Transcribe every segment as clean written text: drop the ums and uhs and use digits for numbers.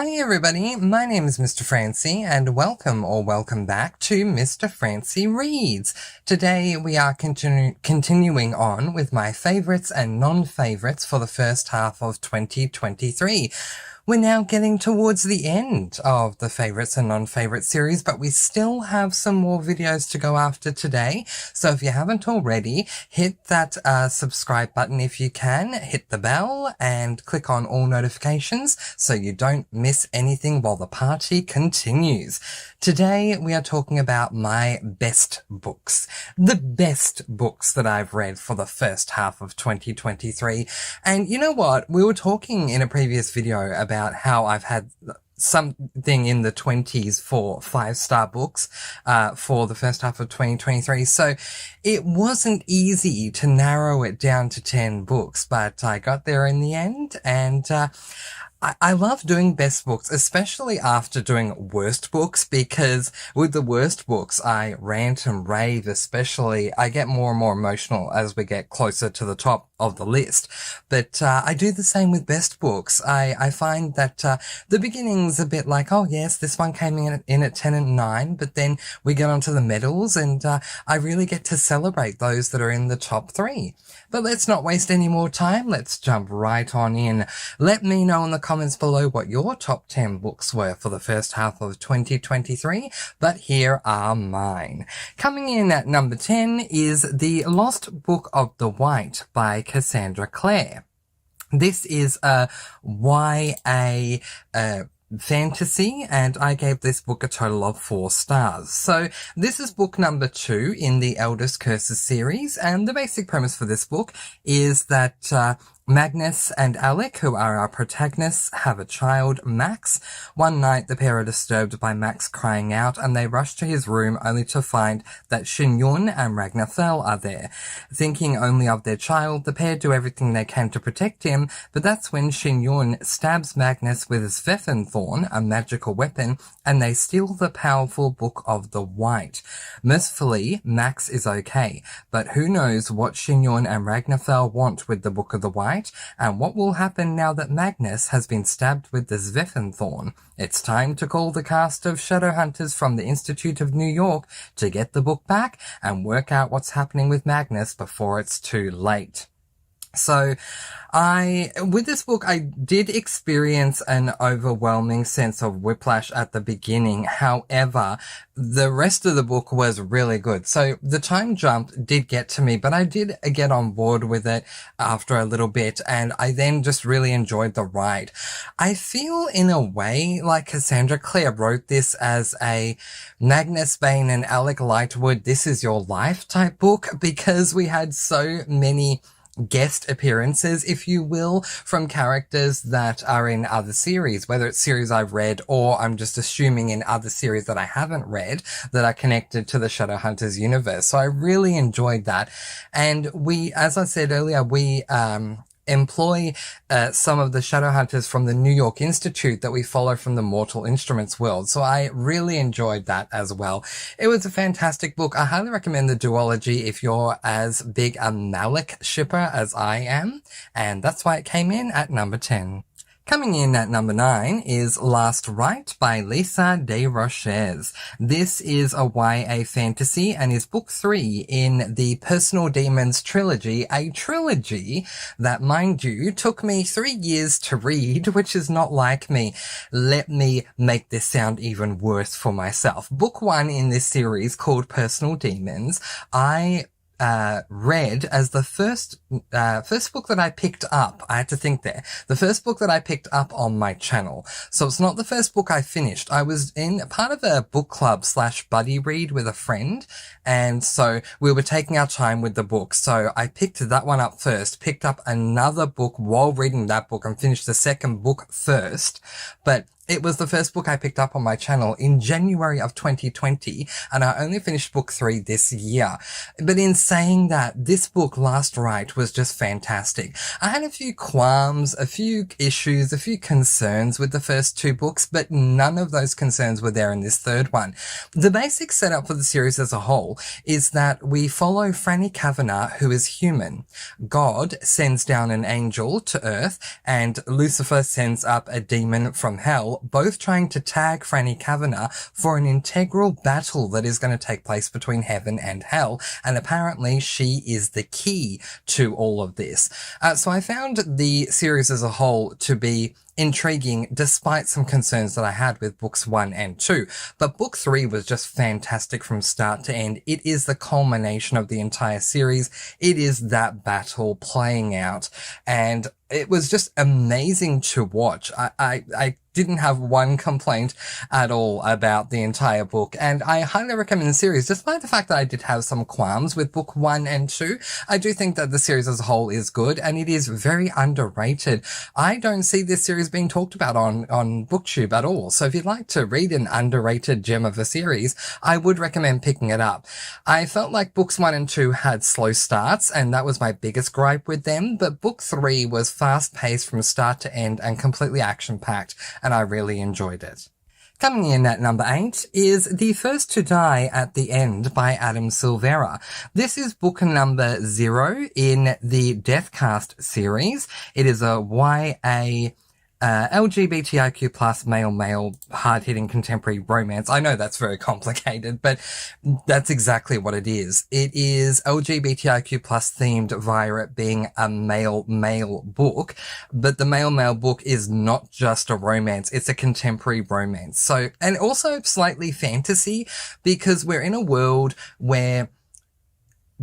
Hi everybody, my name is Mr. Francy and welcome back to Mr. Francy Reads. Today we are continuing on with my favourites and non-favourites for the first half of 2023. We're now getting towards the end of the favourites and non-favourite series, but we still have some more videos to go after today. So if you haven't already, hit that subscribe button if you can, hit the bell and click on all notifications so you don't miss anything while the party continues. Today we are talking about my best books. The best books that I've read for the first half of 2023. And you know what? We were talking in a previous video about how I've had something in the 20s for 5-star books for the first half of 2023. So it wasn't easy to narrow it down to 10 books, but I got there in the end, and I love doing best books, especially after doing worst books, because with the worst books, I rant and rave, especially. I get more and more emotional as we get closer to the top of the list. But I do the same with best books. I find that the beginning's a bit like, oh yes, this one came in at 10 and 9, but then we get onto the medals, and I really get to celebrate those that are in the top 3. But let's not waste any more time. Let's jump right on in. Let me know in the comments below what your top 10 books were for the first half of 2023, but here are mine. Coming in at number 10 is The Lost Book of the White by Cassandra Clare. This is a YA fantasy, and I gave this book a total of 4 stars. So this is book number 2 in the Eldest Curses series, and the basic premise for this book is that Magnus and Alec, who are our protagonists, have a child, Max. One night, the pair are disturbed by Max crying out, and they rush to his room only to find that Shin-Yun and Ragnarthal are there. Thinking only of their child, the pair do everything they can to protect him, but that's when Shin-Yun stabs Magnus with his Pfeffenthorn, a magical weapon, and they steal the powerful Book of the White. Mercifully, Max is okay, but who knows what Shin-Yun and Ragnarthal want with the Book of the White, and what will happen now that Magnus has been stabbed with the Pfeffenthorn. It's time to call the cast of Shadowhunters from the Institute of New York to get the book back and work out what's happening with Magnus before it's too late. So, with this book, I did experience an overwhelming sense of whiplash at the beginning. However, the rest of the book was really good. So the time jump did get to me, but I did get on board with it after a little bit, and I then just really enjoyed the ride. I feel in a way like Cassandra Clare wrote this as a Magnus Bane and Alec Lightwood, This Is Your Life type book, because we had so many guest appearances, if you will, from characters that are in other series, whether it's series I've read or I'm just assuming in other series that I haven't read that are connected to the Shadowhunters universe. So I really enjoyed that. And we, as I said earlier, we employ some of the Shadowhunters from the New York Institute that we follow from the Mortal Instruments world. So I really enjoyed that as well. It was a fantastic book. I highly recommend the duology if you're as big a Malik shipper as I am. And that's why it came in at number 10. Coming in at number 9 is Last Rite by Lisa DesRoches. This is a YA fantasy and is book 3 in the Personal Demons trilogy, a trilogy that, mind you, took me 3 years to read, which is not like me. Let me make this sound even worse for myself. Book 1 in this series, called Personal Demons, I read as the first book that I picked up. I had to think there. The first book that I picked up on my channel. So it's not the first book I finished. I was in part of a book club / buddy read with a friend. And so we were taking our time with the book. So I picked that one up first, picked up another book while reading that book and finished the second book first. But it was the first book I picked up on my channel in January of 2020, and I only finished book 3 this year. But in saying that, this book, Last Rite, was just fantastic. I had a few qualms, a few issues, a few concerns with the first 2 books, but none of those concerns were there in this third one. The basic setup for the series as a whole is that we follow Franny Kavanagh, who is human. God sends down an angel to Earth, and Lucifer sends up a demon from hell, both trying to tag Franny Kavanagh for an integral battle that is going to take place between heaven and hell, and apparently she is the key to all of this. So I found the series as a whole to be intriguing despite some concerns that I had with books 1 and 2. But book 3 was just fantastic from start to end. It is the culmination of the entire series. It is that battle playing out, and it was just amazing to watch. I didn't have one complaint at all about the entire book, and I highly recommend the series, despite the fact that I did have some qualms with book 1 and 2. I do think that the series as a whole is good, and it is very underrated. I don't see this series being talked about on BookTube at all, so if you'd like to read an underrated gem of a series, I would recommend picking it up. I felt like books 1 and 2 had slow starts, and that was my biggest gripe with them, but book 3 was fast-paced from start to end and completely action-packed, and I really enjoyed it. Coming in at number 8 is The First to Die at the End by Adam Silvera. This is book number 0 in the Deathcast series. It is a YA LGBTIQ plus male hard-hitting contemporary romance. I know that's very complicated, but that's exactly what it is. It is LGBTIQ plus themed via it being a male book, but the male book is not just a romance, it's a contemporary romance. So, and also slightly fantasy, because we're in a world where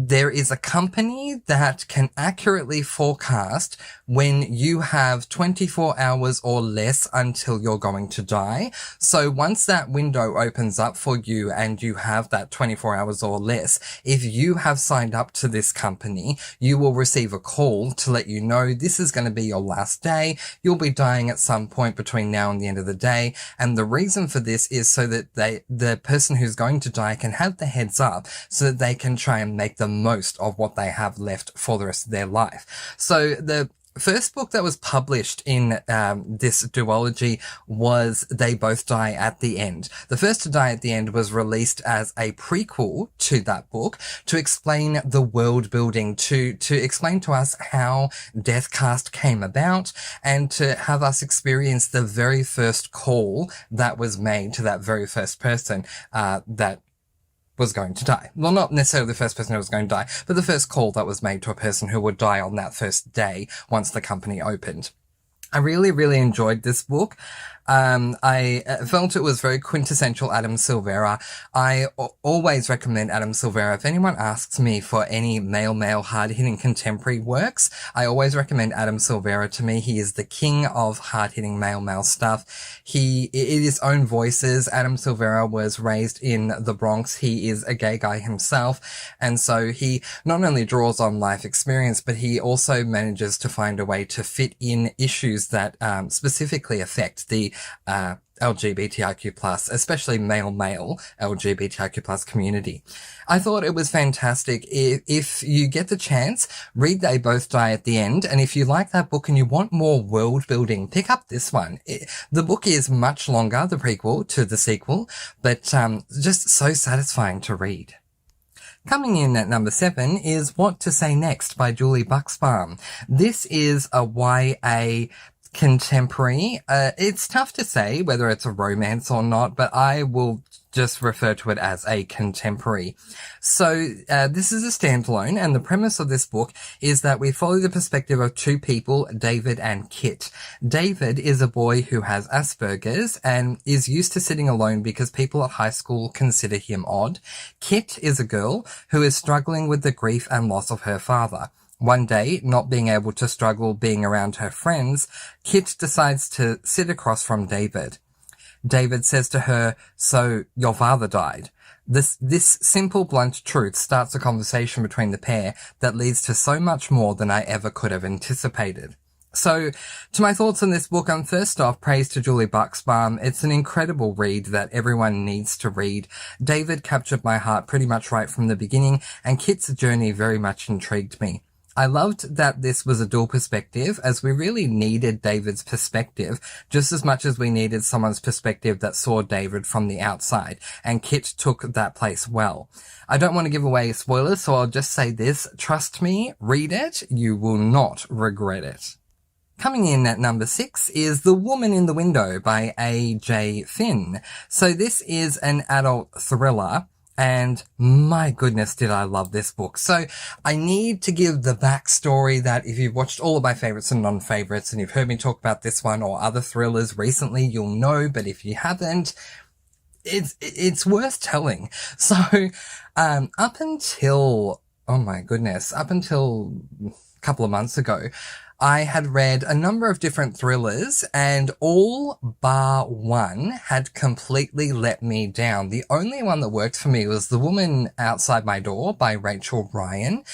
there is a company that can accurately forecast when you have 24 hours or less until you're going to die. So once that window opens up for you and you have that 24 hours or less, if you have signed up to this company, you will receive a call to let you know this is going to be your last day. You'll be dying at some point between now and the end of the day. And the reason for this is so that the person who's going to die can have the heads up so that they can try and make the most of what they have left for the rest of their life. So the first book that was published in this duology was They Both Die at the End. The First to Die at the End was released as a prequel to that book to explain the world building, to explain to us how Deathcast came about, and to have us experience the very first call that was made to that very first person that was going to die. Well, not necessarily the first person who was going to die, but the first call that was made to a person who would die on that first day once the company opened. I really, really enjoyed this book. I felt it was very quintessential Adam Silvera. I always recommend Adam Silvera. If anyone asks me for any male hard-hitting contemporary works, I always recommend Adam Silvera. To me, he is the king of hard-hitting male stuff. It is own voices. Adam Silvera was raised in the Bronx. He is a gay guy himself. And so he not only draws on life experience, but he also manages to find a way to fit in issues that specifically affect the LGBTIQ+, especially male LGBTIQ+ community. I thought it was fantastic. If you get the chance, read They Both Die at the End, and if you like that book and you want more world building, pick up this one. The book is much longer, the prequel to the sequel, but just so satisfying to read. Coming in at number 7 is What to Say Next by Julie Buxbaum. This is a YA contemporary. It's tough to say whether it's a romance or not, but I will just refer to it as a contemporary. So this is a standalone, and the premise of this book is that we follow the perspective of two people, David and Kit. David is a boy who has Asperger's and is used to sitting alone because people at high school consider him odd. Kit is a girl who is struggling with the grief and loss of her father. One day, not being able to struggle being around her friends, Kit decides to sit across from David. David says to her, "So, your father died." This simple, blunt truth starts a conversation between the pair that leads to so much more than I ever could have anticipated. So, to my thoughts on this book, first off, praise to Julie Buxbaum. It's an incredible read that everyone needs to read. David captured my heart pretty much right from the beginning, and Kit's journey very much intrigued me. I loved that this was a dual perspective, as we really needed David's perspective just as much as we needed someone's perspective that saw David from the outside, and Kit took that place well. I don't want to give away spoilers, so I'll just say this. Trust me, read it. You will not regret it. Coming in at number 6 is The Woman in the Window by A.J. Finn. So this is an adult thriller, and my goodness did I love this book. So I need to give the backstory that if you've watched all of my favourites and non-favourites and you've heard me talk about this one or other thrillers recently, you'll know, but if you haven't, it's worth telling. So up until a couple of months ago, I had read a number of different thrillers, and all bar one had completely let me down. The only one that worked for me was The Woman Outside My Door by Rachel Ryan.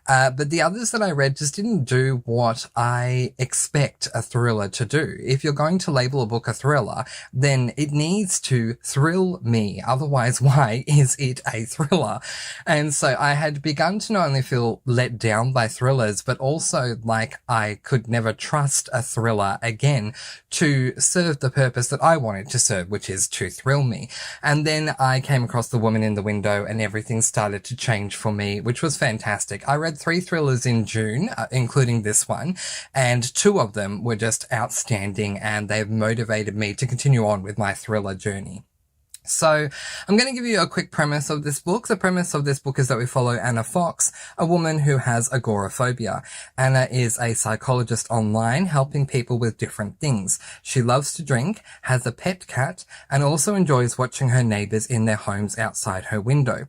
But the others that I read just didn't do what I expect a thriller to do. If you're going to label a book a thriller, then it needs to thrill me. Otherwise, why is it a thriller? And so I had begun to not only feel let down by thrillers, but also like I could never trust a thriller again to serve the purpose that I wanted to serve, which is to thrill me. And then I came across The Woman in the Window and everything started to change for me, which was fantastic. I read 3 thrillers in June, including this one, and 2 of them were just outstanding, and they've motivated me to continue on with my thriller journey. So I'm going to give you a quick premise of this book. The premise of this book is that we follow Anna Fox, a woman who has agoraphobia. Anna is a psychologist online helping people with different things. She loves to drink, has a pet cat, and also enjoys watching her neighbours in their homes outside her window.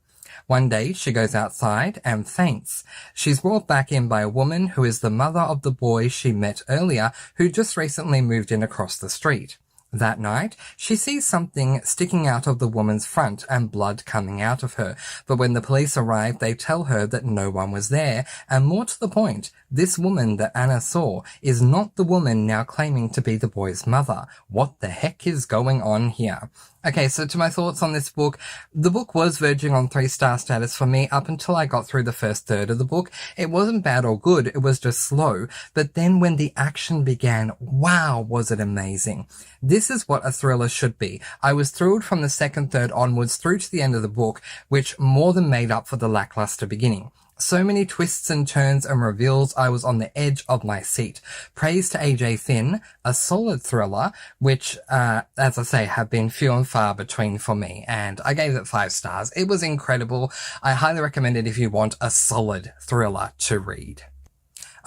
One day, she goes outside and faints. She's brought back in by a woman who is the mother of the boy she met earlier, who just recently moved in across the street. That night, she sees something sticking out of the woman's front and blood coming out of her. But when the police arrive, they tell her that no one was there. And more to the point, this woman that Anna saw is not the woman now claiming to be the boy's mother. What the heck is going on here? Okay, so to my thoughts on this book, the book was verging on 3-star status for me up until I got through the first third of the book. It wasn't bad or good, it was just slow. But then when the action began, wow, was it amazing. This is what a thriller should be. I was thrilled from the second third onwards through to the end of the book, which more than made up for the lackluster beginning. So many twists and turns and reveals, I was on the edge of my seat. Praise to A.J. Finn, a solid thriller, which, as I say, have been few and far between for me, and I gave it 5 stars. It was incredible. I highly recommend it if you want a solid thriller to read.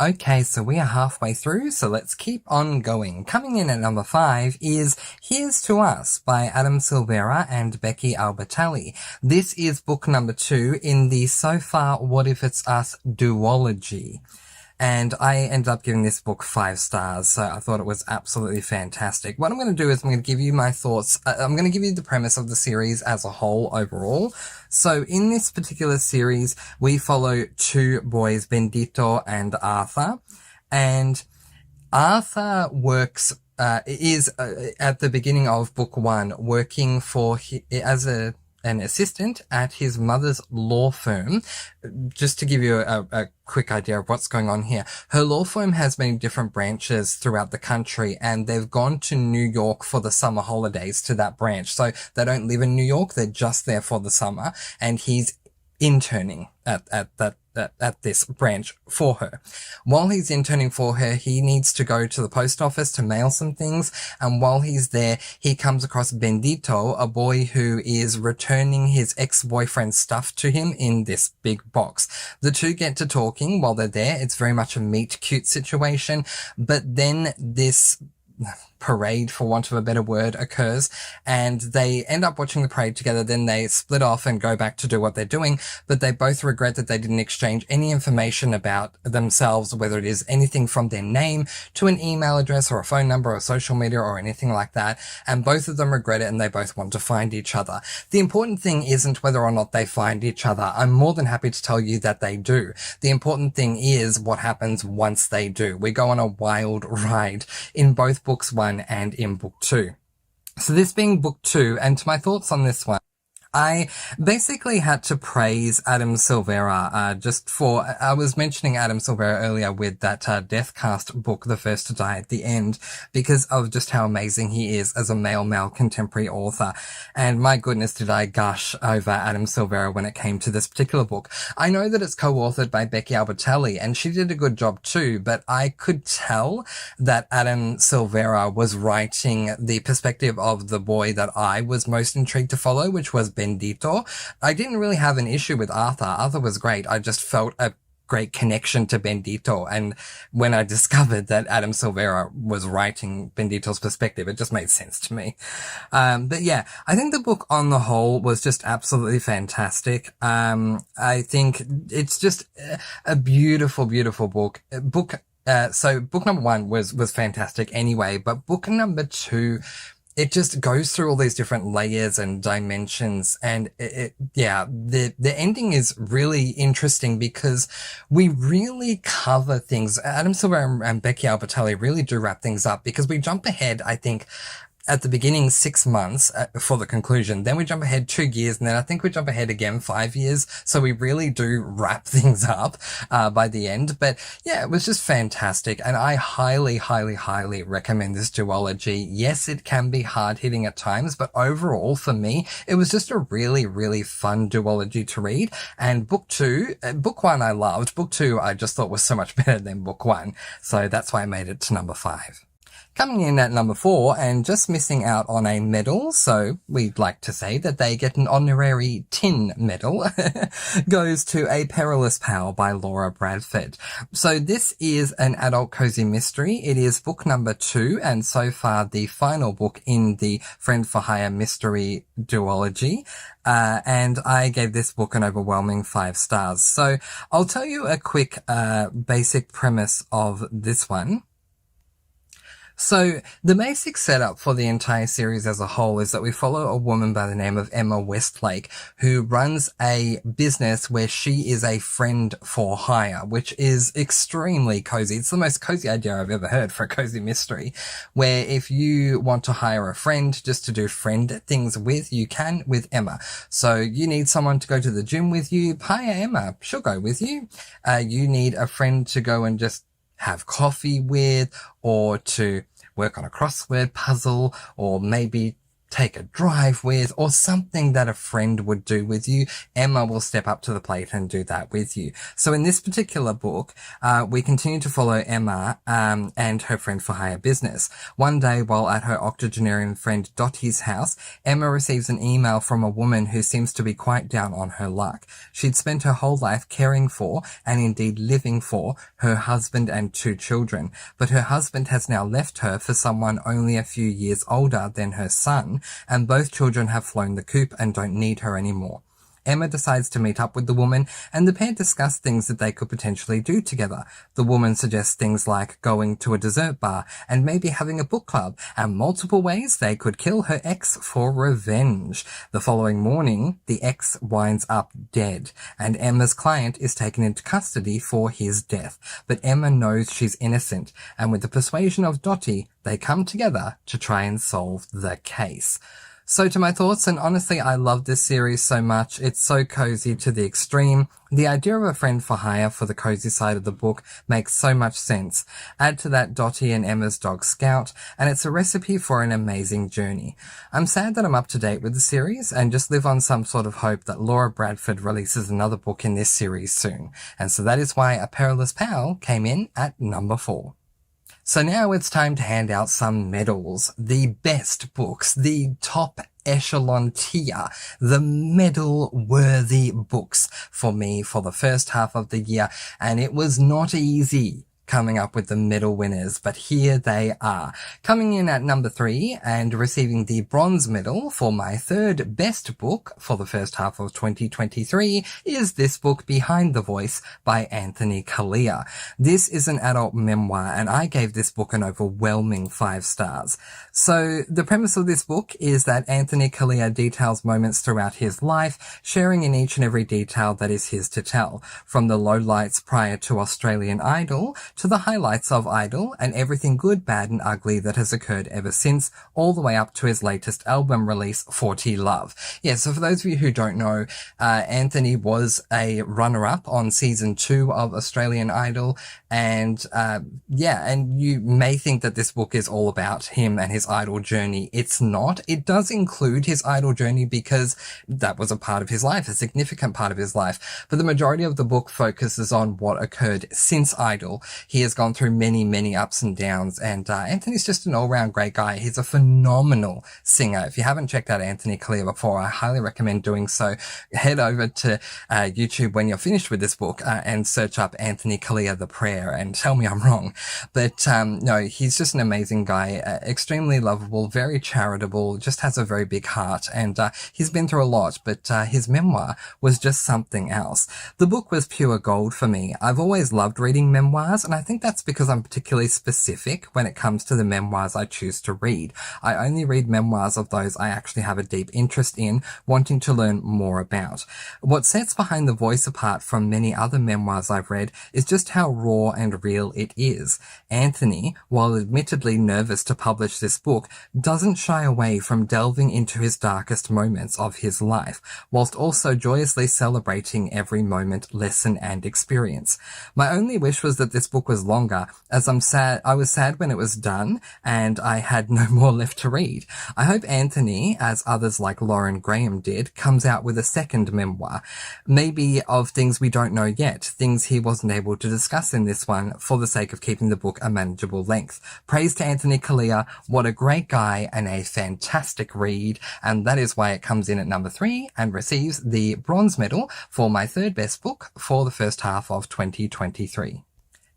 Okay, so we are halfway through, so let's keep on going. Coming in at number 5 is Here's to Us by Adam Silvera and Becky Albertalli. This is book number 2 in the So Far What If It's Us duology. And I ended up giving this book 5 stars, so I thought it was absolutely fantastic. What I'm going to do is I'm going to give you my thoughts. I'm going to give you the premise of the series as a whole overall. So in this particular series, we follow 2 boys, Bendito and Arthur. And Arthur works, is at the beginning of book 1 working as an assistant at his mother's law firm. Just to give you a quick idea of what's going on here. Her law firm has many different branches throughout the country, and they've gone to New York for the summer holidays to that branch. So they don't live in New York, they're just there for the summer, and he's interning at this branch for her. While he's interning for her, he needs to go to the post office to mail some things, and while he's there, he comes across Bendito, a boy who is returning his ex-boyfriend's stuff to him in this big box. The 2 get to talking while they're there. It's very much a meet-cute situation, but then this parade, for want of a better word, occurs, and they end up watching the parade together. Then they split off and go back to do what they're doing, but they both regret that they didn't exchange any information about themselves, whether it is anything from their name to an email address or a phone number or social media or anything like that, and both of them regret it, and they both want to find each other. The important thing isn't whether or not they find each other. I'm more than happy to tell you that they do. The important thing is what happens once they do. We go on a wild ride in both books 1 and in book 2. So this being book 2, and to my thoughts on this one, I basically had to praise Adam Silvera, I was mentioning Adam Silvera earlier with that Deathcast book, The First to Die at the End, because of just how amazing he is as a male contemporary author. And my goodness, did I gush over Adam Silvera when it came to this particular book. I know that it's co-authored by Becky Albertalli, and she did a good job too, but I could tell that Adam Silvera was writing the perspective of the boy that I was most intrigued to follow, which was Bendito. I didn't really have an issue with Arthur. Arthur was great. I just felt a great connection to Bendito, and when I discovered that Adam Silvera was writing Bendito's perspective, it just made sense to me. But yeah, I think the book on the whole was just absolutely fantastic. I think it's just a beautiful, beautiful book. So book number 1 was fantastic anyway, but book number 2, it just goes through all these different layers and dimensions, and the ending is really interesting because we really cover things. Adam Silver and Becky Albertalli really do wrap things up, because we jump ahead, I think, at the beginning 6 months for the conclusion. Then we jump ahead 2 years, and then I think we jump ahead again 5 years. So we really do wrap things up by the end. But yeah, it was just fantastic, and I highly, highly, highly recommend this duology. Yes, it can be hard-hitting at times, but overall, for me, it was just a really, really fun duology to read. And book 1 I loved. Book 2 I just thought was so much better than book 1. So that's why I made it to number 5. Coming in at number 4, and just missing out on a medal, so we'd like to say that they get an honorary tin medal, goes to A Perilous Pal by Laura Bradford. So this is an adult cozy mystery. It is book number 2, and so far the final book in the Friend for Hire mystery duology. And I gave this book an overwhelming 5 stars. So I'll tell you a quick basic premise of this one. So the basic setup for the entire series as a whole is that we follow a woman by the name of Emma Westlake, who runs a business where she is a friend for hire, which is extremely cozy. It's the most cozy idea I've ever heard for a cozy mystery, where if you want to hire a friend just to do friend things with, you can with Emma. So you need someone to go to the gym with you, hire Emma. She'll go with you. You need a friend to go and just have coffee with, or to work on a crossword puzzle, or maybe take a drive with, or something that a friend would do with you. Emma will step up to the plate and do that with you. So in this particular book, we continue to follow Emma and her friend for hire business. One day, while at her octogenarian friend Dottie's house, Emma receives an email from a woman who seems to be quite down on her luck. She'd spent her whole life caring for, and indeed living for, her husband and 2 children, but her husband has now left her for someone only a few years older than her son, and both children have flown the coop and don't need her anymore. Emma decides to meet up with the woman, and the pair discuss things that they could potentially do together. The woman suggests things like going to a dessert bar and maybe having a book club, and multiple ways they could kill her ex for revenge. The following morning, the ex winds up dead, and Emma's client is taken into custody for his death. But Emma knows she's innocent, and with the persuasion of Dottie, they come together to try and solve the case. So to my thoughts, and honestly, I love this series so much. It's so cozy to the extreme. The idea of a friend for hire for the cozy side of the book makes so much sense. Add to that Dottie and Emma's dog Scout, and it's a recipe for an amazing journey. I'm sad that I'm up to date with the series and just live on some sort of hope that Laura Bradford releases another book in this series soon. And so that is why A Perilous Pal came in at number 4. So now it's time to hand out some medals, the best books, the top echelon tier, the medal-worthy books for me for the first half of the year, and it was not easy coming up with the medal winners, but here they are. Coming in at number 3 and receiving the bronze medal for my 3rd best book for the first half of 2023 is this book, Behind the Voice by Anthony Kalia. This is an adult memoir, and I gave this book an overwhelming 5 stars. So the premise of this book is that Anthony Kalia details moments throughout his life, sharing in each and every detail that is his to tell, from the lowlights prior to Australian Idol to the highlights of Idol and everything good, bad and ugly that has occurred ever since, all the way up to his latest album release, 40 Love. Yeah, so for those of you who don't know, Anthony was a runner-up on season 2 of Australian Idol, and and you may think that this book is all about him and his Idol journey. It's not. It does include his Idol journey because that was a part of his life, a significant part of his life, but the majority of the book focuses on what occurred since Idol. He has gone through many, many ups and downs, and Anthony's just an all-round great guy. He's a phenomenal singer. If you haven't checked out Anthony Clear before, I highly recommend doing so. Head over to YouTube when you're finished with this book and search up Anthony Clear the Prayer and tell me I'm wrong. But no, he's just an amazing guy, extremely lovable, very charitable, just has a very big heart, and he's been through a lot, but his memoir was just something else. The book was pure gold for me. I've always loved reading memoirs, and I think that's because I'm particularly specific when it comes to the memoirs I choose to read. I only read memoirs of those I actually have a deep interest in, wanting to learn more about. What sets Behind the Voice apart from many other memoirs I've read is just how raw and real it is. Anthony, while admittedly nervous to publish this book, doesn't shy away from delving into his darkest moments of his life, whilst also joyously celebrating every moment, lesson and experience. My only wish was that this book was longer, as I was sad when it was done and I had no more left to read. I hope Anthony, as others like Lauren Graham did, comes out with a second memoir, maybe of things we don't know yet, things he wasn't able to discuss in this one for the sake of keeping the book a manageable length. Praise to Anthony Clear, what a great guy and a fantastic read, and that is why it comes in at number 3 and receives the bronze medal for my third best book for the first half of 2023.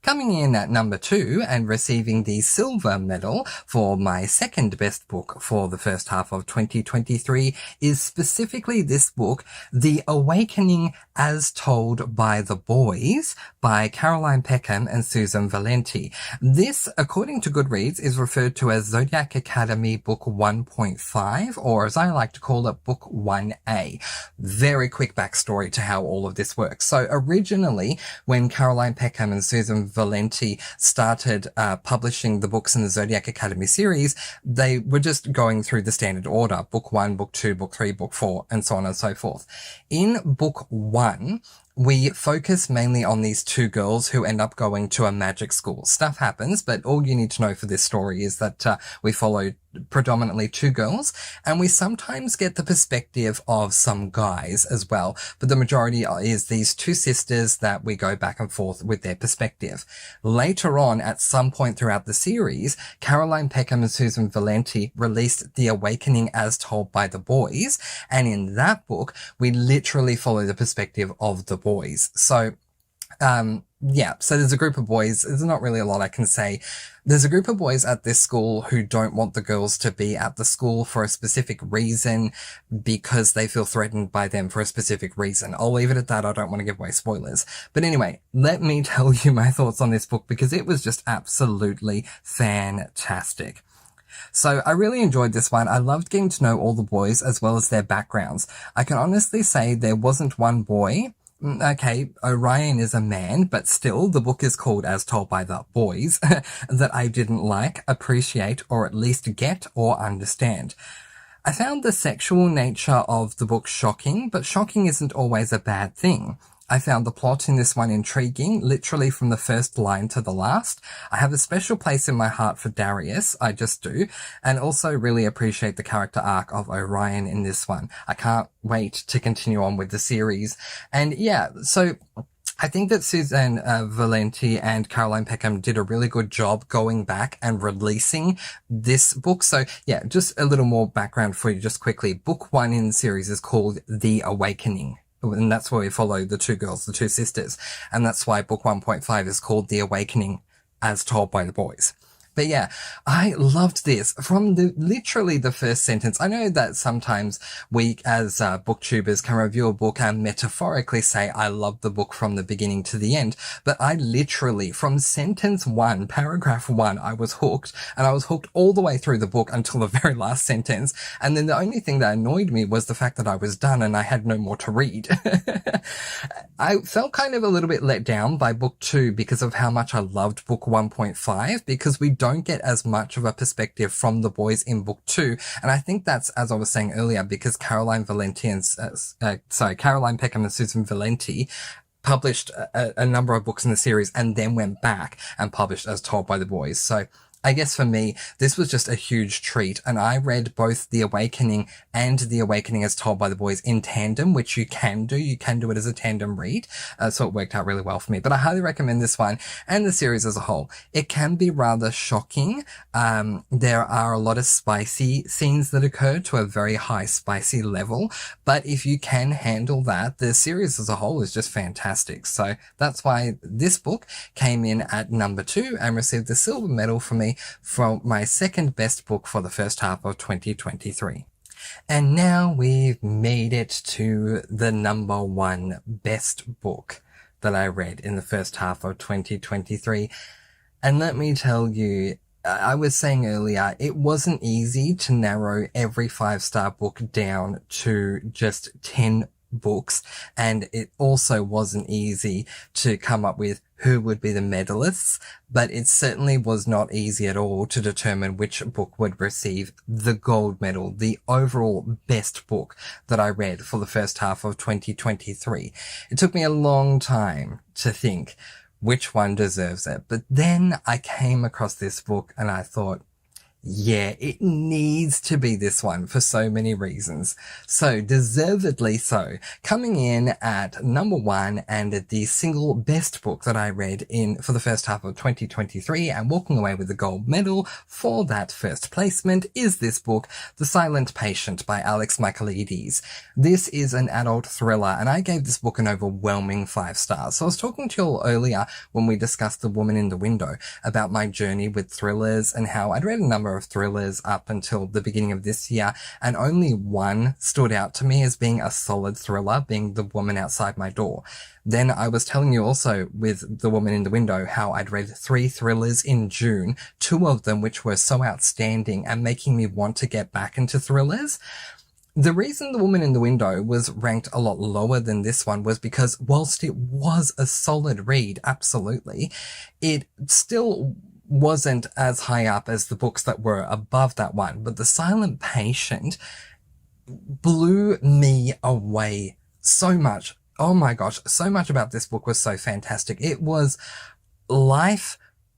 Coming in at number 2 and receiving the silver medal for my second best book for the first half of 2023 is specifically this book, The Awakening as Told by the Boys by Caroline Peckham and Susan Valenti. This, according to Goodreads, is referred to as Zodiac Academy Book 1.5, or as I like to call it, Book 1A. Very quick backstory to how all of this works. So originally, when Caroline Peckham and Susan Valenti started publishing the books in the Zodiac Academy series, they were just going through the standard order, book 1, book 2, book 3, book 4, and so on and so forth. In book 1, we focus mainly on these two girls who end up going to a magic school. Stuff happens, but all you need to know for this story is that we follow predominantly two girls, and we sometimes get the perspective of some guys as well, but the majority is these two sisters that we go back and forth with their perspective. Later on, at some point throughout the series, Caroline Peckham and Susan Valenti released The Awakening as Told by the Boys, and in that book, we literally follow the perspective of the boys. So, so there's a group of boys. There's not really a lot I can say. There's a group of boys at this school who don't want the girls to be at the school for a specific reason because they feel threatened by them for a specific reason. I'll leave it at that. I don't want to give away spoilers. But anyway, let me tell you my thoughts on this book because it was just absolutely fantastic. So I really enjoyed this one. I loved getting to know all the boys as well as their backgrounds. I can honestly say there wasn't one boy. Okay, Orion is a man, but still, the book is called As Told by the Boys, that I didn't like, appreciate, or at least get or understand. I found the sexual nature of the book shocking, but shocking isn't always a bad thing. I found the plot in this one intriguing, literally from the first line to the last. I have a special place in my heart for Darius, I just do, and also really appreciate the character arc of Orion in this one. I can't wait to continue on with the series. And yeah, so I think that Susan Valenti and Caroline Peckham did a really good job going back and releasing this book. So yeah, just a little more background for you just quickly. Book 1 in the series is called The Awakening. And that's where we follow the two girls, the two sisters. And that's why book 1.5 is called The Awakening as Told by the Boys. But yeah, I loved this from literally the first sentence. I know that sometimes we as booktubers can review a book and metaphorically say, I love the book from the beginning to the end. But I literally, from sentence 1, paragraph 1, I was hooked, and I was hooked all the way through the book until the very last sentence. And then the only thing that annoyed me was the fact that I was done and I had no more to read. I felt kind of a little bit let down by book 2 because of how much I loved book 1.5, because we don't get as much of a perspective from the boys in book 2. And I think that's, as I was saying earlier, because Caroline Peckham and Susan Valenti published a number of books in the series and then went back and published As Told by the Boys. So I guess for me, this was just a huge treat, and I read both The Awakening and The Awakening As Told by the Boys in tandem, which you can do. You can do it as a tandem read, so it worked out really well for me. But I highly recommend this one and the series as a whole. It can be rather shocking. There are a lot of spicy scenes that occur to a very high spicy level, but if you can handle that, the series as a whole is just fantastic. So that's why this book came in at number 2 and received the silver medal from me for my second best book for the first half of 2023. And now we've made it to the number 1 best book that I read in the first half of 2023. And let me tell you, I was saying earlier, it wasn't easy to narrow every 5-star book down to just 10 books, and it also wasn't easy to come up with who would be the medalists, but it certainly was not easy at all to determine which book would receive the gold medal, the overall best book that I read for the first half of 2023. It took me a long time to think which one deserves it, but then I came across this book and I thought, yeah, it needs to be this one for so many reasons. So, deservedly so. Coming in at number 1 and the single best book that I read for the first half of 2023 and walking away with the gold medal for that first placement is this book, The Silent Patient by Alex Michaelides. This is an adult thriller, and I gave this book an overwhelming 5 stars. So I was talking to you all earlier when we discussed The Woman in the Window about my journey with thrillers and how I'd read a number of thrillers up until the beginning of this year, and only one stood out to me as being a solid thriller, being The Woman Outside My Door. Then I was telling you also with The Woman in the Window how I'd read 3 thrillers in June, 2 of them which were so outstanding and making me want to get back into thrillers. The reason The Woman in the Window was ranked a lot lower than this one was because whilst it was a solid read, absolutely, it still wasn't as high up as the books that were above that one. But The Silent Patient blew me away so much. Oh my gosh, so much about this book was so fantastic. It was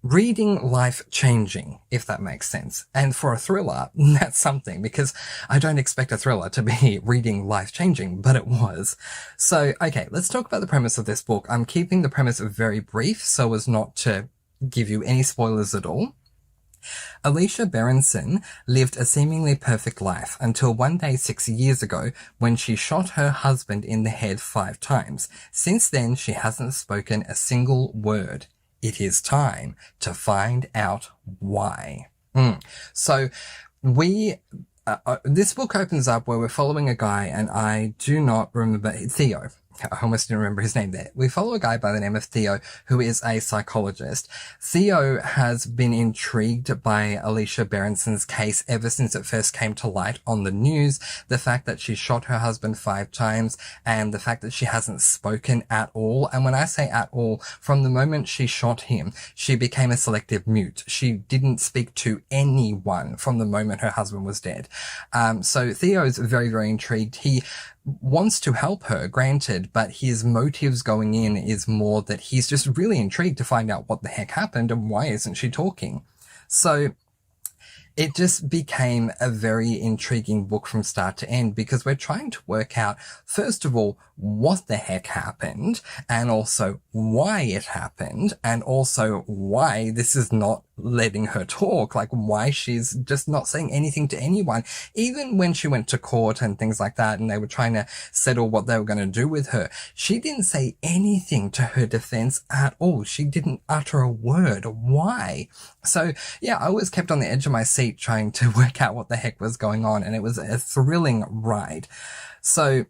reading life-changing, if that makes sense. And for a thriller, that's something, because I don't expect a thriller to be reading life-changing, but it was. So, okay, let's talk about the premise of this book. I'm keeping the premise very brief so as not to give you any spoilers at all. Alicia Berenson lived a seemingly perfect life until one day 6 years ago when she shot her husband in the head 5 times. Since then, she hasn't spoken a single word. It is time to find out why. So this book opens up where we're following a guy, and I do not remember, Theo. I almost didn't remember his name there. We follow a guy by the name of Theo, who is a psychologist. Theo has been intrigued by Alicia Berenson's case ever since it first came to light on the news. The fact that she shot her husband 5 times, and the fact that she hasn't spoken at all. And when I say at all, from the moment she shot him, she became a selective mute. She didn't speak to anyone from the moment her husband was dead. So Theo is very, very intrigued. He wants to help her, granted, but his motives going in is more that he's just really intrigued to find out what the heck happened and why isn't she talking. So it just became a very intriguing book from start to end, because we're trying to work out, first of all, what the heck happened, and also why it happened, and also why this is not letting her talk, like why she's just not saying anything to anyone. Even when she went to court and things like that, and they were trying to settle what they were going to do with her, she didn't say anything to her defense at all. She didn't utter a word. Why? So yeah, I was kept on the edge of my seat trying to work out what the heck was going on, and it was a thrilling ride. So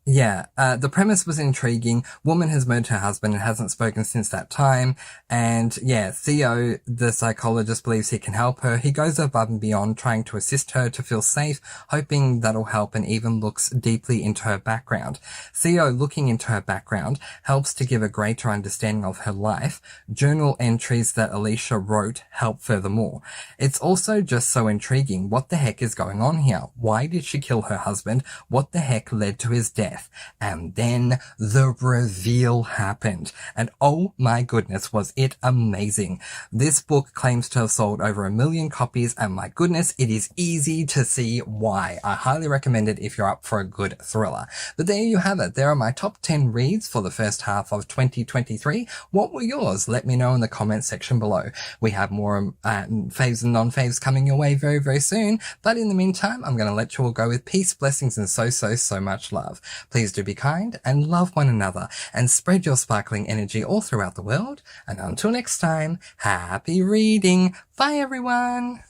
yeah, the premise was intriguing. Woman has murdered her husband and hasn't spoken since that time. And yeah, Theo, the psychologist, believes he can help her. He goes above and beyond, trying to assist her to feel safe, hoping that'll help, and even looks deeply into her background. Theo, looking into her background, helps to give a greater understanding of her life. Journal entries that Alicia wrote help furthermore. It's also just so intriguing. What the heck is going on here? Why did she kill her husband? What the heck led to his death? And then the reveal happened. And oh my goodness, was it amazing. This book claims to have sold over 1 million copies, and my goodness, it is easy to see why. I highly recommend it if you're up for a good thriller. But there you have it. There are my top 10 reads for the first half of 2023. What were yours? Let me know in the comment section below. We have more faves and non-faves coming your way very, very soon. But in the meantime, I'm going to let you all go with peace, blessings, and so much love. Please do be kind and love one another, and spread your sparkling energy all throughout the world. And until next time, happy reading. Bye everyone.